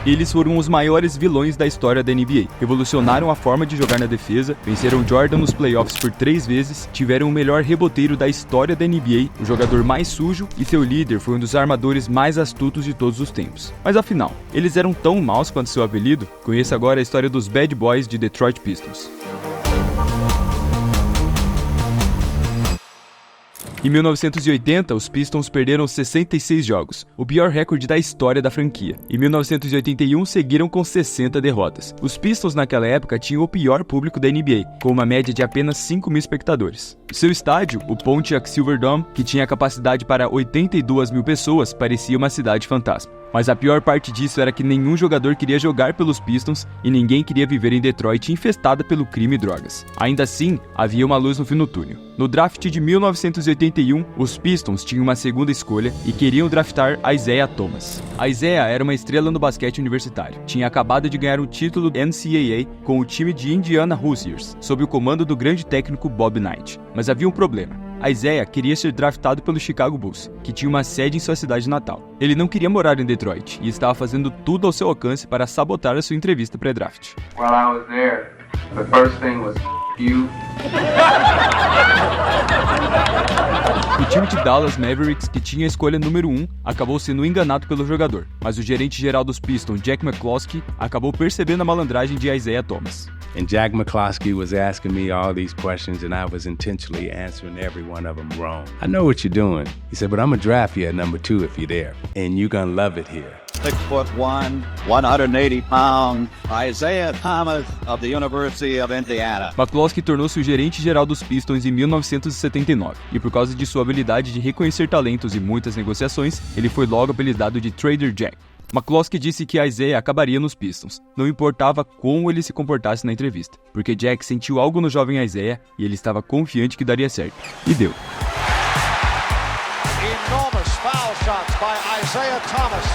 Eles foram os maiores vilões da história da NBA. Revolucionaram a forma de jogar na defesa, venceram Jordan nos playoffs por 3 vezes, tiveram o melhor reboteiro da história da NBA, o jogador mais sujo, e seu líder foi um dos armadores mais astutos de todos os tempos. Mas afinal, eles eram tão maus quanto seu apelido? Conheça agora a história dos Bad Boys de Detroit Pistons. Em 1980, os Pistons perderam 66 jogos, o pior recorde da história da franquia. Em 1981, seguiram com 60 derrotas. Os Pistons naquela época tinham o pior público da NBA, com uma média de apenas 5.000 espectadores. Seu estádio, o Pontiac Silverdome, que tinha capacidade para 82.000 pessoas, parecia uma cidade fantasma. Mas a pior parte disso era que nenhum jogador queria jogar pelos Pistons e ninguém queria viver em Detroit infestada pelo crime e drogas. Ainda assim, havia uma luz no fim do túnel. No draft de 1981, os Pistons tinham uma segunda escolha e queriam draftar Isaiah Thomas. Isaiah era uma estrela no basquete universitário. Tinha acabado de ganhar um título NCAA com o time de Indiana Hoosiers, sob o comando do grande técnico Bob Knight. Mas havia um problema. Isaiah queria ser draftado pelo Chicago Bulls, que tinha uma sede em sua cidade natal. Ele não queria morar em Detroit e estava fazendo tudo ao seu alcance para sabotar a sua entrevista pré-draft. While I was there, the first thing was you. O time de Dallas Mavericks, que tinha a escolha número 1, acabou sendo enganado pelo jogador, mas o gerente geral dos Pistons, Jack McCloskey, acabou percebendo a malandragem de Isaiah Thomas. And Jack McCloskey was asking me all these questions and I was intentionally answering every one of them wrong. I know what you're doing. He said, but I'm gonna draft you at number 2 if you're there. And you're gonna love it here. 6'1", 180 pounds, Isaiah Thomas of the University of Indiana. McCloskey tornou-se o gerente geral dos Pistons em 1979, e por causa de sua habilidade de reconhecer talentos e muitas negociações, ele foi logo apelidado de Trader Jack. McCloskey disse que Isaiah acabaria nos Pistons, não importava como ele se comportasse na entrevista, porque Jack sentiu algo no jovem Isaiah e ele estava confiante que daria certo. E deu. Enormous foul shots by Isaiah Thomas.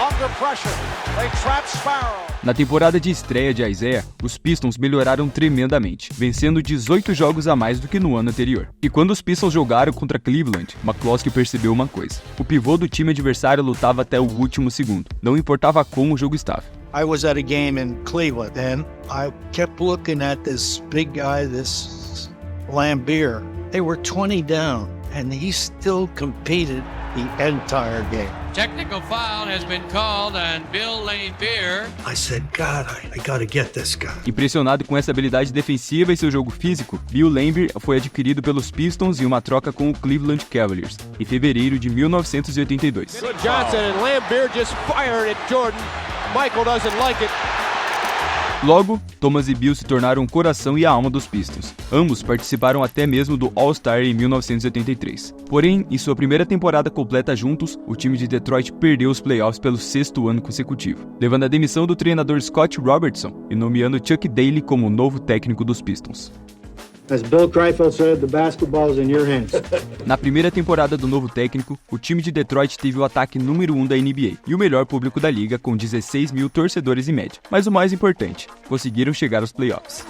Under pressure, they trap Sparrow. Na temporada de estreia de Isaiah, os Pistons melhoraram tremendamente, vencendo 18 jogos a mais do que no ano anterior. E quando os Pistons jogaram contra Cleveland, McCloskey percebeu uma coisa. O pivô do time adversário lutava até o último segundo, não importava como o jogo estava. I was at a game in Cleveland and I kept looking at this big guy, this Lambeer. They were 20 down and he still competed the entire game. Technical foul has been called on Bill Laimbeer. I said, God, I gotta get this guy. Impressionado com essa habilidade defensiva e seu jogo físico, Bill Laimbeer foi adquirido pelos Pistons em uma troca com o Cleveland Cavaliers, em fevereiro de 1982. Good Johnson and Lambeer just fired at Jordan. Michael doesn't like it. Logo, Thomas e Bill se tornaram o coração e a alma dos Pistons. Ambos participaram até mesmo do All-Star em 1983. Porém, em sua primeira temporada completa juntos, o time de Detroit perdeu os playoffs pelo 6º ano consecutivo, levando à demissão do treinador Scott Robertson e nomeando Chuck Daly como o novo técnico dos Pistons. As Bill Kreifeld said, the basketball's in your hands. Na primeira temporada do novo técnico, o time de Detroit teve o ataque número 1 da NBA e o melhor público da liga, com 16.000 torcedores em média. Mas o mais importante, conseguiram chegar aos playoffs.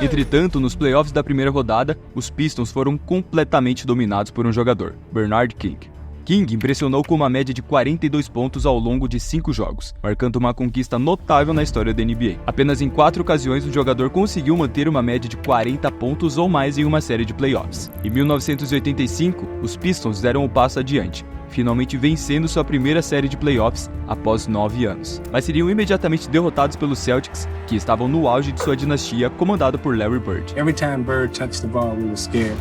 Entretanto, nos playoffs da primeira rodada, os Pistons foram completamente dominados por um jogador, Bernard King. King impressionou com uma média de 42 pontos ao longo de 5 jogos, marcando uma conquista notável na história da NBA. Apenas em 4 ocasiões o jogador conseguiu manter uma média de 40 pontos ou mais em uma série de playoffs. Em 1985, os Pistons deram um passo adiante, finalmente vencendo sua primeira série de playoffs após 9 anos. Mas seriam imediatamente derrotados pelos Celtics, que estavam no auge de sua dinastia, comandado por Larry Bird. Every time Bird touched the ball, we were scared.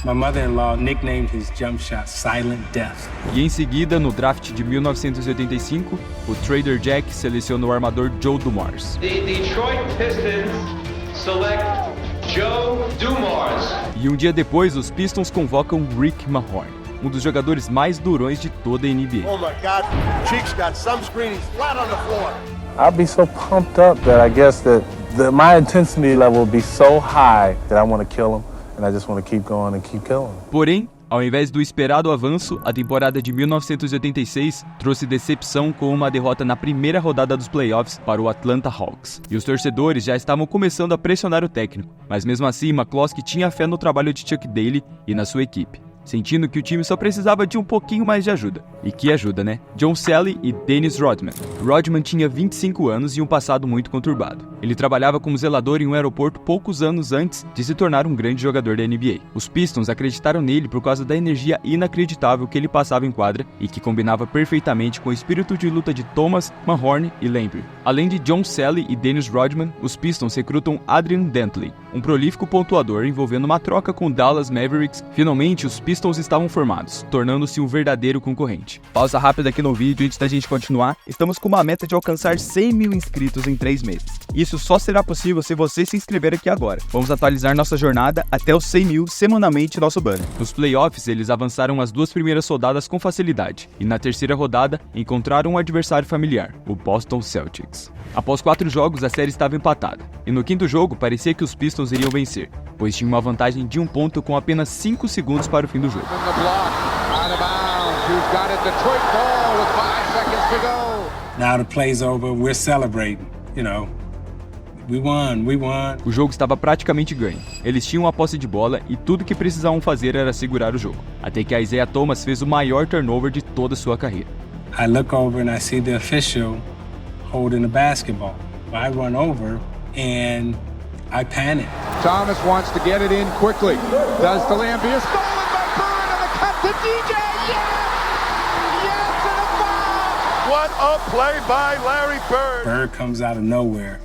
My mother-in-law nicknamed his jump shot Silent Death. E em seguida, no draft de 1985, o Trader Jack selecionou o armador Joe Dumars. The Detroit Pistons select Joe Dumars. E um dia depois, os Pistons convocam Rick Mahorn, um dos jogadores mais durões de toda a NBA. Oh my God, Cheeks got some screen, he's flat on the floor. I'll be so pumped up that I guess that my intensity level will be so high that I want to kill him. And I just want to keep going and keep killing. Porém, Ao invés do esperado avanço, a temporada de 1986 trouxe decepção com uma derrota na primeira rodada dos playoffs para o Atlanta Hawks. E os torcedores já estavam começando a pressionar o técnico, mas mesmo assim McCloskey tinha fé no trabalho de Chuck Daly e na sua equipe, sentindo que o time só precisava de um pouquinho mais de ajuda. E que ajuda, né? John Salley e Dennis Rodman. Rodman tinha 25 anos e um passado muito conturbado. Ele trabalhava como zelador em um aeroporto poucos anos antes de se tornar um grande jogador da NBA. Os Pistons acreditaram nele por causa da energia inacreditável que ele passava em quadra e que combinava perfeitamente com o espírito de luta de Thomas, Mahorn e Laimbeer. Além de John Salley e Dennis Rodman, os Pistons recrutam Adrian Dantley, um prolífico pontuador envolvendo uma troca com o Dallas Mavericks. Finalmente, os Pistons estavam formados, tornando-se um verdadeiro concorrente. Pausa rápida aqui no vídeo antes da gente continuar. Estamos com uma meta de alcançar 100 mil inscritos em 3 meses. Isso só será possível se você se inscrever aqui agora. Vamos atualizar nossa jornada até os 100 mil semanalmente em nosso banner. Nos playoffs, eles avançaram as 2 primeiras rodadas com facilidade, e na terceira rodada, encontraram um adversário familiar, o Boston Celtics. Após 4 jogos, a série estava empatada, e no 5º jogo parecia que os Pistons iriam vencer, pois tinham uma vantagem de 1 ponto com apenas 5 segundos para o fim do jogo. Now the play's over, we're celebrating, you know. We won. O jogo estava praticamente ganho. Eles tinham a posse de bola e tudo que precisavam fazer era segurar o jogo. Até que Isaiah Thomas fez o maior turnover de toda a sua carreira. I look over and I see the official holding the basketball. I run over and I panic. Thomas wants to get it in quickly. Does the Laimbeer, stolen by Bird, and the cut to DJ. Yes! Yes, and a foul! What a play by Larry Bird! Bird comes out of nowhere.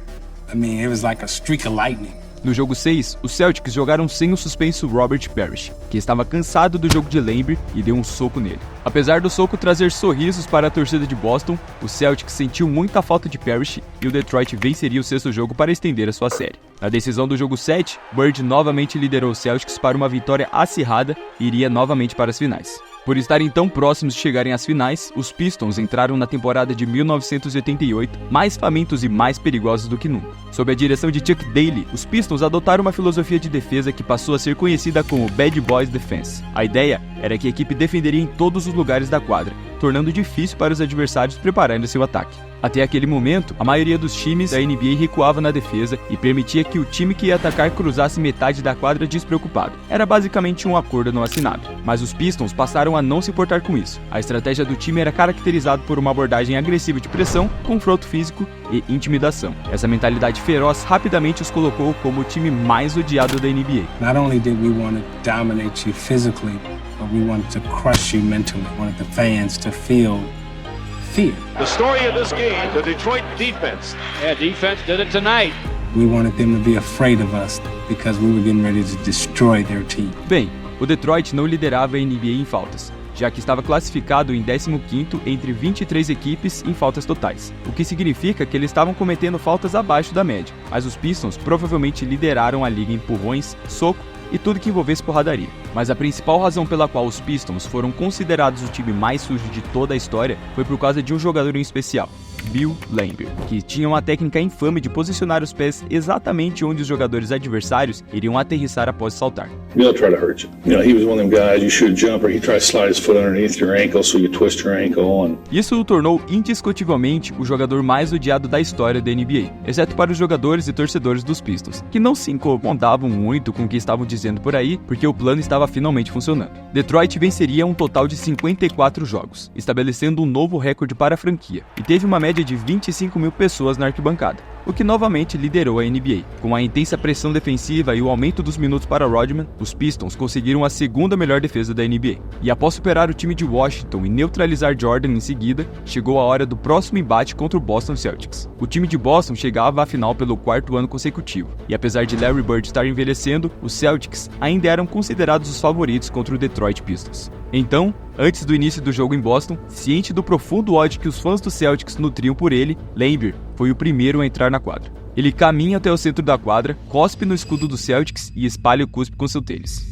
I mean, it was like a streak of lightning. No jogo 6, os Celtics jogaram sem o suspenso Robert Parrish, que estava cansado do jogo de Laimbeer e deu um soco nele. Apesar do soco trazer sorrisos para a torcida de Boston, o Celtics sentiu muita falta de Parrish e o Detroit venceria o 6º jogo para estender a sua série. Na decisão do jogo 7, Bird novamente liderou os Celtics para uma vitória acirrada e iria novamente para as finais. Por estarem tão próximos de chegarem às finais, os Pistons entraram na temporada de 1988 mais famintos e mais perigosos do que nunca. Sob a direção de Chuck Daly, os Pistons adotaram uma filosofia de defesa que passou a ser conhecida como Bad Boys Defense. A ideia era que a equipe defenderia em todos os lugares da quadra, tornando difícil para os adversários prepararem seu ataque. Até aquele momento, a maioria dos times da NBA recuava na defesa e permitia que o time que ia atacar cruzasse metade da quadra despreocupado. Era basicamente um acordo não assinado. Mas os Pistons passaram a não se importar com isso. A estratégia do time era caracterizada por uma abordagem agressiva de pressão, confronto físico e intimidação. Essa mentalidade feroz rapidamente os colocou como o time mais odiado da NBA. Not only did we want to dominate you physically, but we wanted to crush you mentally. We wanted the fans to feel fear. The story of this game, the Detroit defense. Yeah, defense did it tonight. We wanted them to be afraid of us because we were getting ready to destroy their team. Bem, o Detroit não liderava a NBA em faltas, já que estava classificado em 15º entre 23 equipes em faltas totais, o que significa que eles estavam cometendo faltas abaixo da média, mas os Pistons provavelmente lideraram a liga em empurrões, soco e tudo que envolvesse porradaria. Mas a principal razão pela qual os Pistons foram considerados o time mais sujo de toda a história foi por causa de um jogador em especial, Bill Laimbeer, que tinha uma técnica infame de posicionar os pés exatamente onde os jogadores adversários iriam aterrissar após saltar. Bill tried to hurt you. You know, he was one of them guys, you shoot a jumper, he tried to slide his foot underneath your ankle so you twist your ankle. Isso o tornou indiscutivelmente o jogador mais odiado da história da NBA, exceto para os jogadores e torcedores dos Pistons, que não se incomodavam muito com o que estavam dizendo por aí, porque o plano estava finalmente funcionando. Detroit venceria um total de 54 jogos, estabelecendo um novo recorde para a franquia, e teve uma média de 25 mil pessoas na arquibancada, o que novamente liderou a NBA. Com a intensa pressão defensiva e o aumento dos minutos para Rodman, os Pistons conseguiram a segunda melhor defesa da NBA. E após superar o time de Washington e neutralizar Jordan em seguida, chegou a hora do próximo embate contra o Boston Celtics. O time de Boston chegava à final pelo 4º ano consecutivo, e apesar de Larry Bird estar envelhecendo, os Celtics ainda eram considerados os favoritos contra o Detroit Pistons. Então, antes do início do jogo em Boston, ciente do profundo ódio que os fãs do Celtics nutriam por ele, Laimbeer foi o primeiro a entrar na quadra. Ele caminha até o centro da quadra, cospe no escudo do Celtics e espalha o cuspe com seu tênis.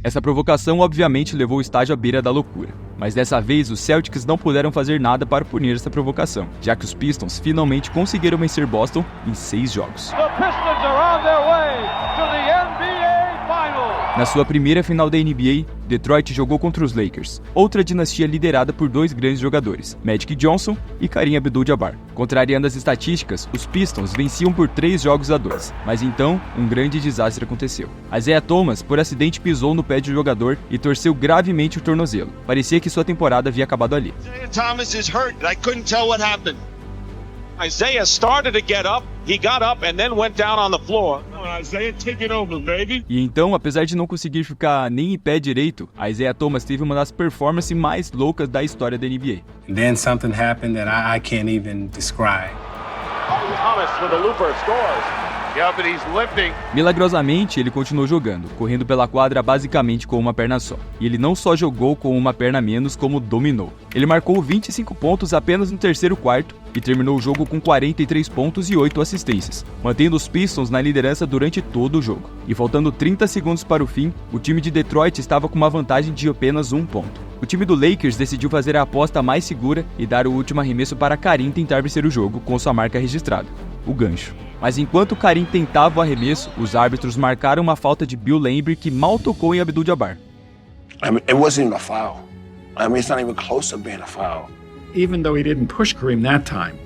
Essa provocação obviamente levou o estádio à beira da loucura, mas dessa vez os Celtics não puderam fazer nada para punir essa provocação, já que os Pistons finalmente conseguiram vencer Boston em 6 jogos. The Pistons are on their way to the NBA Finals. Na sua primeira final da NBA, Detroit jogou contra os Lakers, outra dinastia liderada por dois grandes jogadores, Magic Johnson e Kareem Abdul-Jabbar. Contrariando as estatísticas, os Pistons venciam por 3-2, mas então um grande desastre aconteceu. Isaiah Thomas, por acidente, pisou no pé de um jogador e torceu gravemente o tornozelo. Parecia que sua temporada havia acabado ali. Isaiah Thomas is hurt. I couldn't tell what happened. Isaiah started to get up, he got up and then went down on the floor. Isaiah, take it over, baby. E então, apesar de não conseguir ficar nem em pé direito, Isaiah Thomas teve uma das performances mais loucas da história da NBA. And then something happened that I can't even describe. Thomas with a looper scores. Yeah, but he's limping. Milagrosamente, ele continuou jogando, correndo pela quadra basicamente com uma perna só. E ele não só jogou com uma perna a menos, como dominou. Ele marcou 25 pontos apenas no terceiro quarto e terminou o jogo com 43 pontos e 8 assistências, mantendo os Pistons na liderança durante todo o jogo. E faltando 30 segundos para o fim, o time de Detroit estava com uma vantagem de apenas 1 ponto. O time do Lakers decidiu fazer a aposta mais segura e dar o último arremesso para Kareem tentar vencer o jogo com sua marca registrada, o gancho. Mas enquanto Kareem tentava o arremesso, os árbitros marcaram uma falta de Bill Laimbeer que mal tocou em Abdul-Jabbar. It wasn't even a foul. It's not even close to being a foul. Even though he didn't push Kareem that time,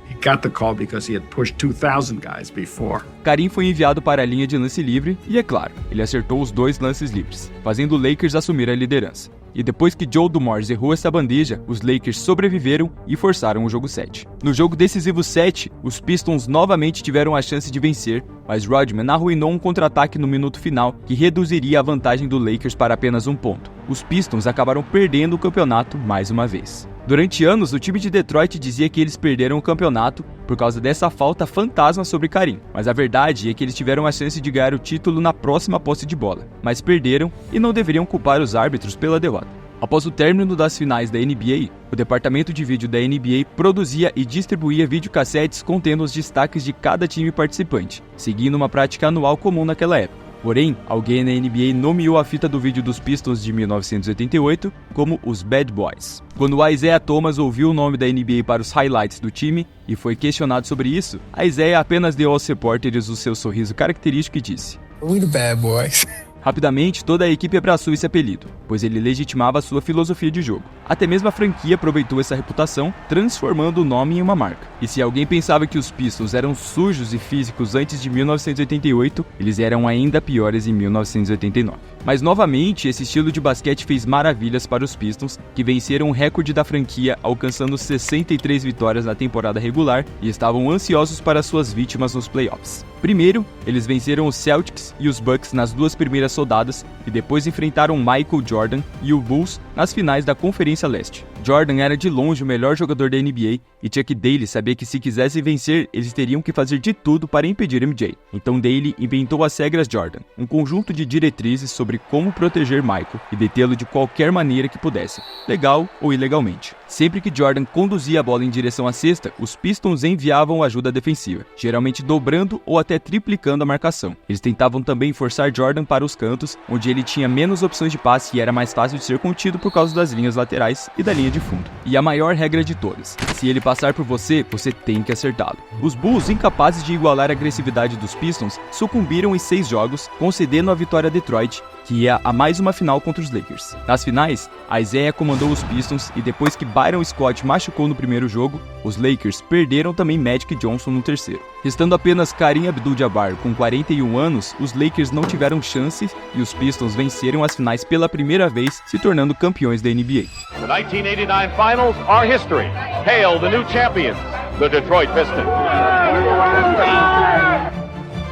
he got the call because he had pushed 2,000 guys before. Kareem foi enviado para a linha de lance livre e, é claro, ele acertou os 2 lances livres, fazendo o Lakers assumir a liderança. E depois que Joe Dumars errou essa bandeja, os Lakers sobreviveram e forçaram o jogo 7. No jogo decisivo 7, os Pistons novamente tiveram a chance de vencer, mas Rodman arruinou um contra-ataque no minuto final que reduziria a vantagem do Lakers para apenas 1 ponto. Os Pistons acabaram perdendo o campeonato mais uma vez. Durante anos, o time de Detroit dizia que eles perderam o campeonato por causa dessa falta fantasma sobre Kareem, mas a verdade é que eles tiveram a chance de ganhar o título na próxima posse de bola, mas perderam e não deveriam culpar os árbitros pela derrota. Após o término das finais da NBA, o departamento de vídeo da NBA produzia e distribuía videocassetes contendo os destaques de cada time participante, seguindo uma prática anual comum naquela época. Porém, alguém na NBA nomeou a fita do vídeo dos Pistons de 1988 como os Bad Boys. Quando Isaiah Thomas ouviu o nome da NBA para os highlights do time e foi questionado sobre isso, Isaiah apenas deu aos repórteres o seu sorriso característico e disse: "We the bad boys." Rapidamente, toda a equipe abraçou esse apelido, pois ele legitimava sua filosofia de jogo. Até mesmo a franquia aproveitou essa reputação, transformando o nome em uma marca. E se alguém pensava que os Pistons eram sujos e físicos antes de 1988, eles eram ainda piores em 1989. Mas novamente, esse estilo de basquete fez maravilhas para os Pistons, que venceram o recorde da franquia, alcançando 63 vitórias na temporada regular e estavam ansiosos para suas vítimas nos playoffs. Primeiro, eles venceram os Celtics e os Bucks nas 2 primeiras rodadas e depois enfrentaram Michael Jordan e o Bulls nas finais da Conferência Leste. Jordan era de longe o melhor jogador da NBA e Chuck Daly sabia que se quisessem vencer, eles teriam que fazer de tudo para impedir MJ. Então Daly inventou as regras Jordan, um conjunto de diretrizes sobre como proteger Michael e detê-lo de qualquer maneira que pudesse, legal ou ilegalmente. Sempre que Jordan conduzia a bola em direção à cesta, os Pistons enviavam ajuda defensiva, geralmente dobrando ou até triplicando a marcação. Eles tentavam também forçar Jordan para os cantos, onde ele tinha menos opções de passe e era mais fácil de ser contido por causa das linhas laterais e da linha de fundo. E a maior regra de todas: se ele passar por você, você tem que acertá-lo. Os Bulls, incapazes de igualar a agressividade dos Pistons, sucumbiram em 6 jogos, concedendo a vitória a Detroit, que ia a mais uma final contra os Lakers. Nas finais, Isaiah comandou os Pistons e depois que Byron Scott machucou no primeiro jogo, os Lakers perderam também Magic Johnson no terceiro. Restando apenas Kareem Abdul-Jabbar com 41 anos, os Lakers não tiveram chance e os Pistons venceram as finais pela primeira vez, se tornando campeões da NBA. The 1989 finals are history. Hail the new champions, the Detroit Pistons.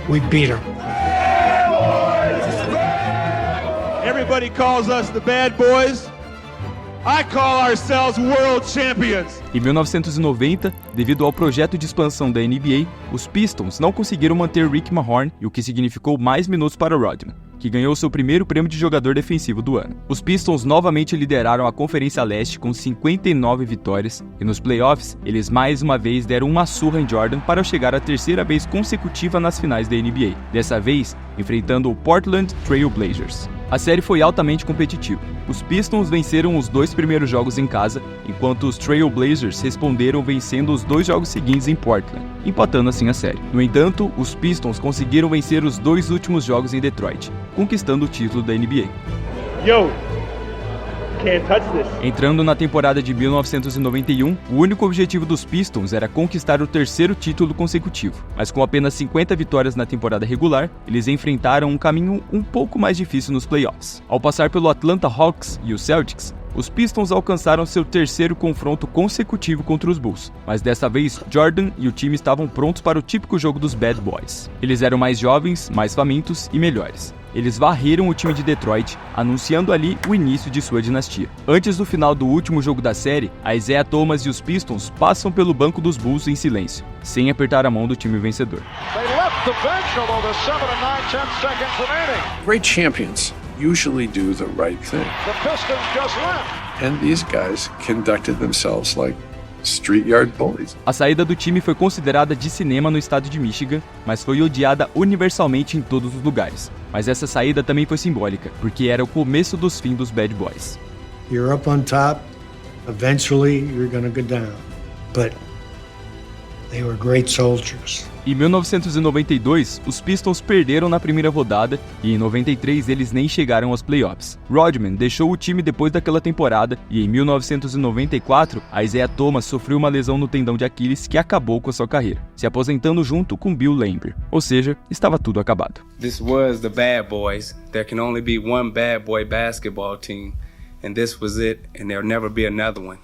We beat them. Everybody calls us the bad boys. I call ourselves world champions. Em 1990, devido ao projeto de expansão da NBA, os Pistons não conseguiram manter Rick Mahorn, o que significou mais minutos para Rodman, que ganhou seu primeiro prêmio de jogador defensivo do ano. Os Pistons novamente lideraram a Conferência Leste com 59 vitórias e nos playoffs, eles mais uma vez deram uma surra em Jordan para chegar a 3ª vez consecutiva nas finais da NBA, dessa vez enfrentando o Portland Trail Blazers. A série foi altamente competitiva. Os Pistons venceram os 2 primeiros jogos em casa, enquanto os Trail Blazers responderam vencendo os 2 jogos seguintes em Portland, empatando assim a série. No entanto, os Pistons conseguiram vencer os 2 últimos jogos em Detroit, conquistando o título da NBA. Entrando na temporada de 1991, o único objetivo dos Pistons era conquistar o 3º título consecutivo, mas com apenas 50 vitórias na temporada regular, eles enfrentaram um caminho um pouco mais difícil nos playoffs. Ao passar pelo Atlanta Hawks e os Celtics, os Pistons alcançaram seu 3º confronto consecutivo contra os Bulls, mas dessa vez Jordan e o time estavam prontos para o típico jogo dos Bad Boys. Eles eram mais jovens, mais famintos e melhores. Eles varreram o time de Detroit, anunciando ali o início de sua dinastia. Antes do final do último jogo da série, Isaiah Thomas e os Pistons passam pelo banco dos Bulls em silêncio, sem apertar a mão do time vencedor. Great champions usually do the right thing. And these guys conducted themselves like street yard bullies. A saída do time foi considerada de cinema no estado de Michigan, mas foi odiada universalmente em todos os lugares. Mas essa saída também foi simbólica, porque era o começo dos fins dos Bad Boys. You're up on top. Eventually, you're gonna go down. But they were great soldiers. Em 1992, os Pistons perderam na primeira rodada e em 93 eles nem chegaram aos playoffs. Rodman deixou o time depois daquela temporada e em 1994, Isaiah Thomas sofreu uma lesão no tendão de Aquiles que acabou com a sua carreira, se aposentando junto com Bill Laimbeer. Ou seja, estava tudo acabado. This was the Bad Boys. There can only be one Bad Boy basketball team, and this was it, and there'll never be another one.